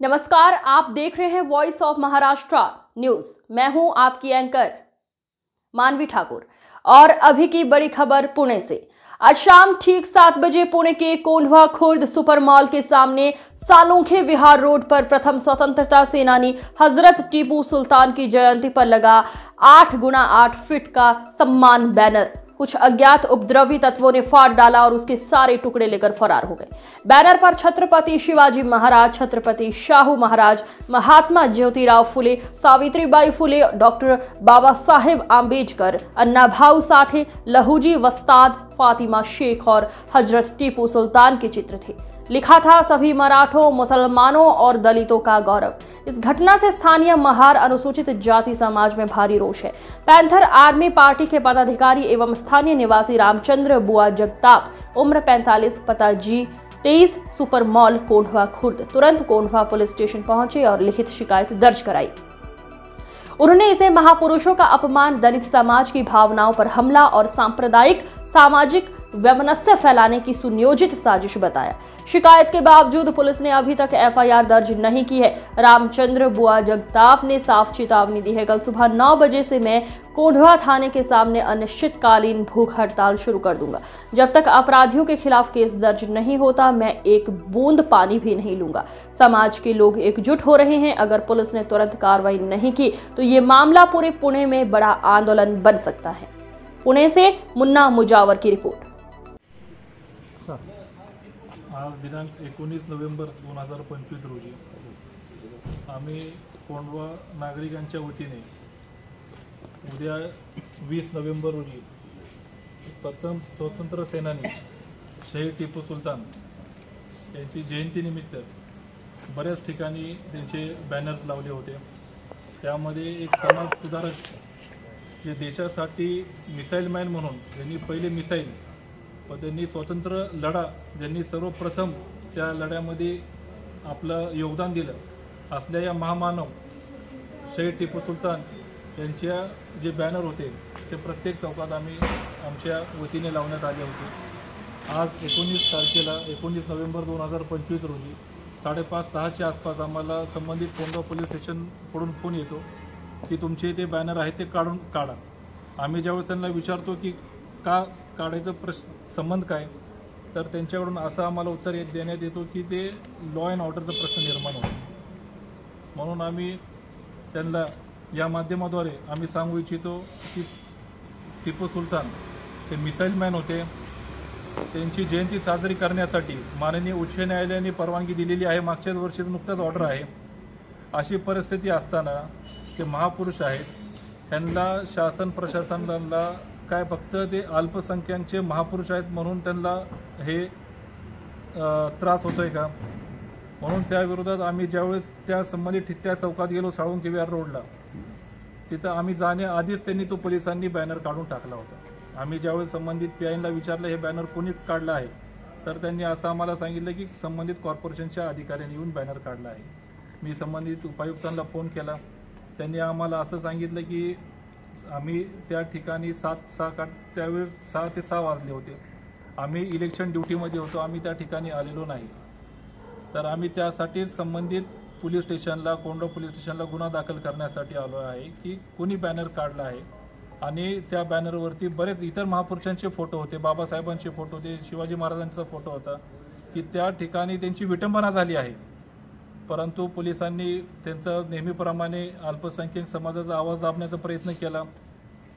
नमस्कार, आप देख रहे हैं वॉइस ऑफ महाराष्ट्र न्यूज। मैं हूं आपकी एंकर मानवी ठाकुर और अभी की बड़ी खबर पुणे से। आज शाम ठीक 7 बजे पुणे के कोंढवा खुर्द सुपर मॉल के सामने सालुंखे विहार रोड पर प्रथम स्वतंत्रता सेनानी हजरत टीपू सुल्तान की जयंती पर लगा 8x8 फीट का सम्मान बैनर कुछ अज्ञात उपद्रवी तत्वों ने फाड़ डाला और उसके सारे टुकड़े लेकर फरार हो गए। बैनर पर छत्रपति शिवाजी महाराज, छत्रपति शाहू महाराज, महात्मा ज्योतिराव फुले, सावित्रीबाई फुले, डॉक्टर बाबा साहेब आंबेडकर, अन्ना भाऊ साठे, लहूजी वस्ताद, फातिमा शेख और हजरत टीपू सुल्तान के चित्र थे। लिखा था, सभी मराठों, मुसलमानों और दलितों का गौरव। इस घटना से स्थानीय महार अनुसूचित जाति समाज में भारी रोष है। पैंथर आर्मी पार्टी के पदाधिकारी एवं स्थानीय निवासी रामचंद्र बुआ जगताप, उम्र 45, पता G23 super mall Kondhwa Khurd, तुरंत कोंढवा पुलिस स्टेशन पहुंचे और लिखित शिकायत दर्ज कराई। उन्होंने इसे महापुरुषों का अपमान, दलित समाज की भावनाओं पर हमला और सांप्रदायिक सामाजिक वैमनस्य फैलाने की सुनियोजित साजिश बताया। शिकायत के बावजूद पुलिस ने अभी तक FIR दर्ज नहीं की है। रामचंद्र बुआ जगताप ने साफ चेतावनी दी है, कल सुबह 9 बजे से मैं कोंढवा थाने के सामने अनिश्चितकालीन भूख हड़ताल शुरू कर दूंगा। जब तक अपराधियों के खिलाफ केस दर्ज नहीं होता, मैं एक बूंद पानी भी नहीं लूंगा। समाज के लोग एकजुट हो रहे हैं। अगर पुलिस ने तुरंत कार्रवाई नहीं की तो ये मामला पूरे पुणे में बड़ा आंदोलन बन सकता है। पुणे से मुन्ना मुजावर की रिपोर्ट। आज दिनांक 19 नोव्हेंबर 2025 रोजी आम्ही कोंढवा नागरिकांच्या वतीने उद्या 20 नोव्हेंबर रोजी प्रथम स्वतंत्र सेनानी शहीद टीपू सुलतान यांची जयंतीनिमित्त बऱ्याच ठिकाणी त्यांचे बॅनर्स लावले होते। त्यामध्ये एक समाज सुधारक जे देशासाठी मिसाईल मॅन म्हणून ज्यांनी पहिले मिसाईल व त्यांनी स्वतंत्र लढा ज्यांनी सर्वप्रथम त्या लढ्यामध्ये आपलं योगदान दिलं असल्या या महामानव शहीद टीपू सुलतान यांच्या जे बॅनर होते ते प्रत्येक चौकात आम्ही आमच्या वतीने लावण्यात आले होते। आज 19 नोव्हेंबर 2025 रोजी 5:30-6च्या आसपास आम्हाला संबंधित कोंढवा पोलीस स्टेशनकडून फोन येतो की तुमचे ते बॅनर आहेत ते काढा। आम्ही ज्यावेळेस त्यांना विचारतो की का काढायचं संबंध काय, तर त्यांच्याकडून असं आम्हाला उत्तर देण्यात येतो की ते लॉ अँड ऑर्डरचा प्रश्न निर्माण होतो। म्हणून आम्ही त्यांना या माध्यमाद्वारे आम्ही सांगू इच्छितो की टीपू सुलतान ते मिसाईल मॅन होते। त्यांची जयंती साजरी करण्यासाठी माननीय उच्च न्यायालयाने परवानगी दिलेली आहे। मागच्याच वर्षी नुकताच ऑर्डर आहे। अशी परिस्थिती असताना ते महापुरुष आहेत, त्यांना शासन प्रशासनाला काय फक्त ते अल्पसंख्याकांचे महापुरुष आहेत म्हणून त्यांना हे त्रास होतोय का? म्हणून त्या विरोधात आम्ही ज्यावेळेस त्या संबंधित त्या चौकात गेलो साळुंखे विहार रोडला, तिथं आम्ही जाण्याआधीच त्यांनी तो पोलिसांनी बॅनर काढून टाकला होता। आम्ही ज्यावेळेस संबंधित PIला विचारलं हे बॅनर कोणी काढला आहे, तर त्यांनी असं आम्हाला सांगितलं की संबंधित कॉर्पोरेशनच्या अधिकाऱ्यांनी येऊन बॅनर काढला आहे। मी संबंधित उपायुक्तांना फोन केला, त्यांनी आम्हाला असं सांगितलं की आम्ही त्या ठिकाणी त्यावेळेस 6 ते 6 वाजले होते, आम्ही इलेक्शन ड्युटीमध्ये होतो, आम्ही त्या ठिकाणी आलेलो नाही। तर आम्ही त्यासाठी संबंधित पोलीस स्टेशनला, कोंढवा पोलीस स्टेशनला गुन्हा दाखल करण्यासाठी आलो आहे की कोणी बॅनर काढला आहे। आणि त्या बॅनरवरती बरेच इतर महापुरुषांचे फोटो होते, बाबासाहेबांचे फोटो होते, शिवाजी महाराजांचा फोटो होता की त्या ठिकाणी त्यांची विटंबना झाली आहे। परंतु पोलिसांनी त्यांचं नेहमीप्रमाणे अल्पसंख्याक समाजाचा आवाज दाबण्याचा प्रयत्न केला।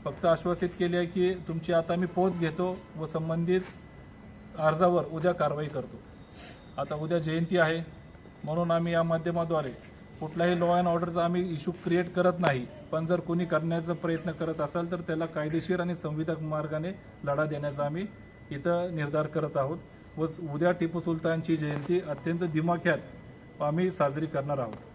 फक्त आश्वासित केले आहे की तुमची आता मी पोच घेतो व संबंधित अर्जावर उद्या कारवाई करतो। आता उद्या जयंती आहे म्हणून आम्ही या माध्यमाद्वारे कुठलाही लॉ अँड ऑर्डरचा आम्ही इश्यू क्रिएट करत नाही, पण जर कोणी करण्याचा प्रयत्न करत असाल तर त्याला कायदेशीर आणि संविधानिक मार्गाने लढा देण्याचा आम्ही इथं निर्धार करत आहोत व उद्या टीपू सुलतानची जयंती अत्यंत दिमाख्यात आम्ही साजरी करणार आहोत।